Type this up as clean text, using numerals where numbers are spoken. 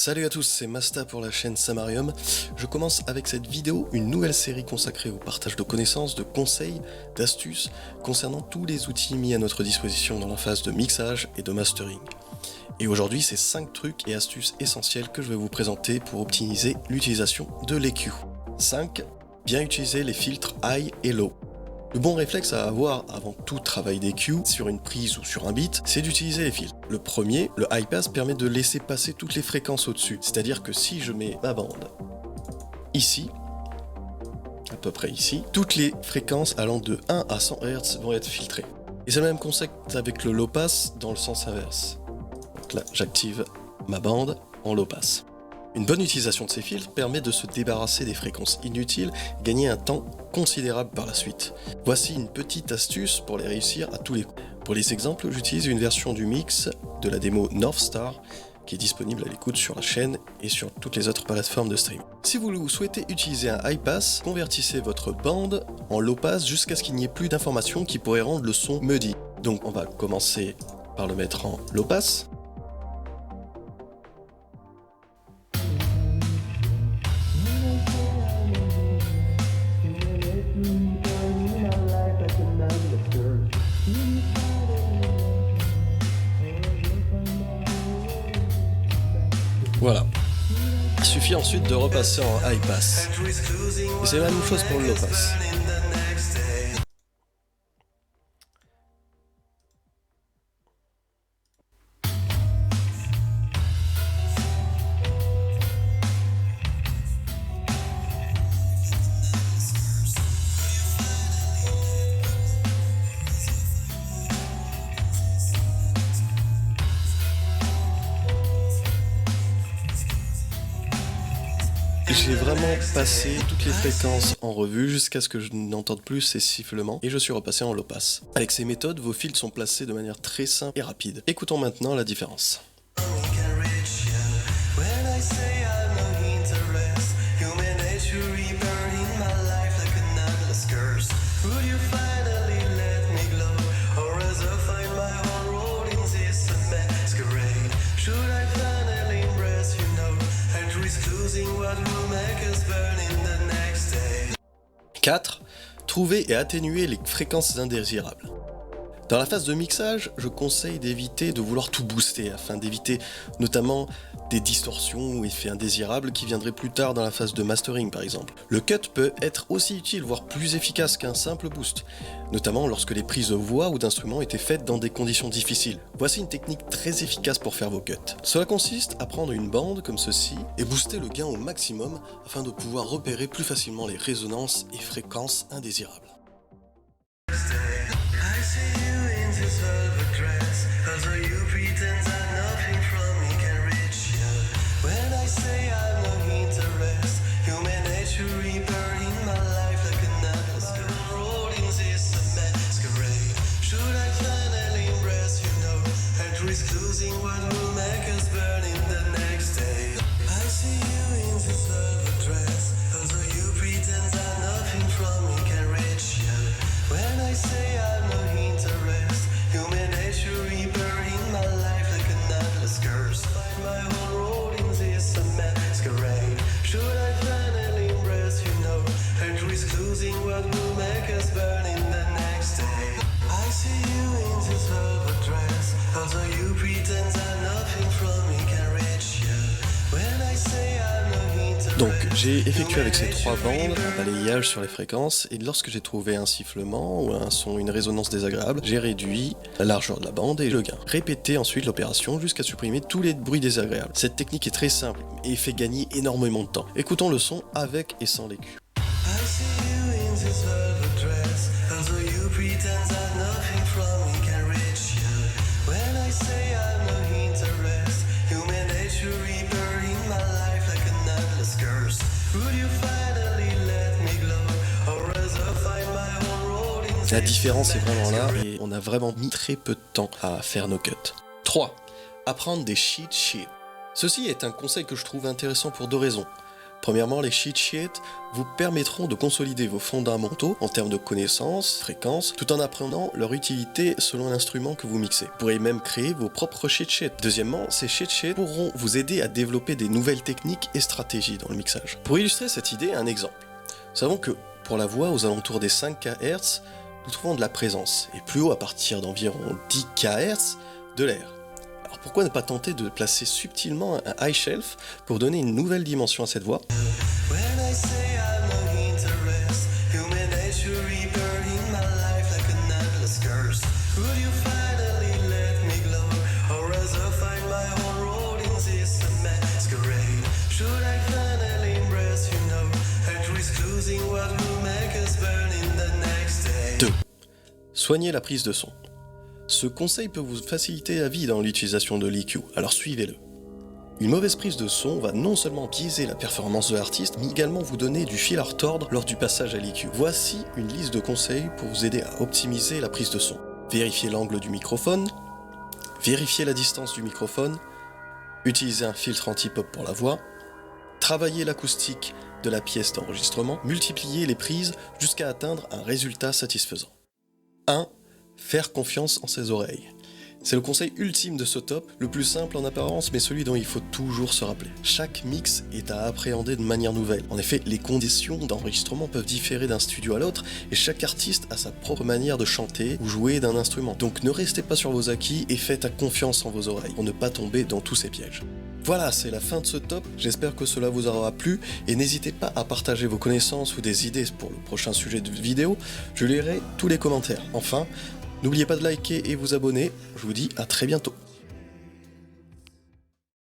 Salut à tous, c'est Masta pour la chaîne Samarium. Je commence avec cette vidéo une nouvelle série consacrée au partage de connaissances, de conseils, d'astuces concernant tous les outils mis à notre disposition dans la phase de mixage et de mastering. Et aujourd'hui, c'est 5 trucs et astuces essentiels que je vais vous présenter pour optimiser l'utilisation de l'EQ. 5. Bien utiliser les filtres high et low. Le bon réflexe à avoir avant tout travail d'EQ, sur une prise ou sur un beat, c'est d'utiliser les filtres. Le premier, le high pass, permet de laisser passer toutes les fréquences au-dessus. C'est-à-dire que si je mets ma bande ici, à peu près ici, toutes les fréquences allant de 1 à 100 Hz vont être filtrées. Et c'est le même concept avec le low pass dans le sens inverse. Donc là, j'active ma bande en low pass. Une bonne utilisation de ces filtres permet de se débarrasser des fréquences inutiles et gagner un temps considérable par la suite. Voici une petite astuce pour les réussir à tous les coups. Pour les exemples, j'utilise une version du mix de la démo Northstar qui est disponible à l'écoute sur la chaîne et sur toutes les autres plateformes de stream. Si vous souhaitez utiliser un high pass, convertissez votre bande en low pass jusqu'à ce qu'il n'y ait plus d'informations qui pourraient rendre le son muddy. Donc on va commencer par le mettre en low pass. Voilà. Il suffit ensuite de repasser en high pass. Et c'est la même chose pour le low pass. J'ai vraiment passé toutes les fréquences en revue jusqu'à ce que je n'entende plus ces sifflements et je suis repassé en low pass. Avec ces méthodes, vos filtres sont placés de manière très simple et rapide. Écoutons maintenant la différence. « 4. Trouver et atténuer les fréquences indésirables. Dans la phase de mixage, je conseille d'éviter de vouloir tout booster afin d'éviter notamment des distorsions ou effets indésirables qui viendraient plus tard dans la phase de mastering par exemple. Le cut peut être aussi utile, voire plus efficace qu'un simple boost, notamment lorsque les prises de voix ou d'instruments étaient faites dans des conditions difficiles. Voici une technique très efficace pour faire vos cuts. Cela consiste à prendre une bande comme ceci et booster le gain au maximum afin de pouvoir repérer plus facilement les résonances et fréquences indésirables. Donc j'ai effectué avec ces 3 bandes un balayage sur les fréquences et lorsque j'ai trouvé un sifflement ou un son, une résonance désagréable, j'ai réduit la largeur de la bande et le gain. Répétez ensuite l'opération jusqu'à supprimer tous les bruits désagréables. Cette technique est très simple et fait gagner énormément de temps. Écoutons le son avec et sans l'EQ. La différence est vraiment là et on a vraiment mis très peu de temps à faire nos cuts. 3. Apprendre des cheat sheets. Ceci est un conseil que je trouve intéressant pour 2 raisons. Premièrement, les cheat sheets vous permettront de consolider vos fondamentaux en termes de connaissances, fréquences, tout en apprenant leur utilité selon l'instrument que vous mixez. Vous pourrez même créer vos propres cheat sheets. Deuxièmement, ces cheat sheets pourront vous aider à développer des nouvelles techniques et stratégies dans le mixage. Pour illustrer cette idée, un exemple. Nous savons que pour la voix aux alentours des 5 kHz, nous trouvons de la présence, et plus haut à partir d'environ 10 kHz, de l'air. Alors pourquoi ne pas tenter de placer subtilement un high shelf pour donner une nouvelle dimension à cette voix ? Soignez la prise de son. Ce conseil peut vous faciliter la vie dans l'utilisation de l'EQ, alors suivez-le. Une mauvaise prise de son va non seulement biaiser la performance de l'artiste, mais également vous donner du fil à retordre lors du passage à l'EQ. Voici une liste de conseils pour vous aider à optimiser la prise de son. Vérifiez l'angle du microphone, vérifiez la distance du microphone, utilisez un filtre anti-pop pour la voix, travaillez l'acoustique de la pièce d'enregistrement, multipliez les prises jusqu'à atteindre un résultat satisfaisant. 1. Faire confiance en ses oreilles. C'est le conseil ultime de ce top, le plus simple en apparence mais celui dont il faut toujours se rappeler. Chaque mix est à appréhender de manière nouvelle. En effet, les conditions d'enregistrement peuvent différer d'un studio à l'autre et chaque artiste a sa propre manière de chanter ou jouer d'un instrument. Donc ne restez pas sur vos acquis et faites confiance en vos oreilles pour ne pas tomber dans tous ces pièges. Voilà, c'est la fin de ce top, j'espère que cela vous aura plu et n'hésitez pas à partager vos connaissances ou des idées pour le prochain sujet de vidéo, je lirai tous les commentaires. Enfin, n'oubliez pas de liker et vous abonner, je vous dis à très bientôt.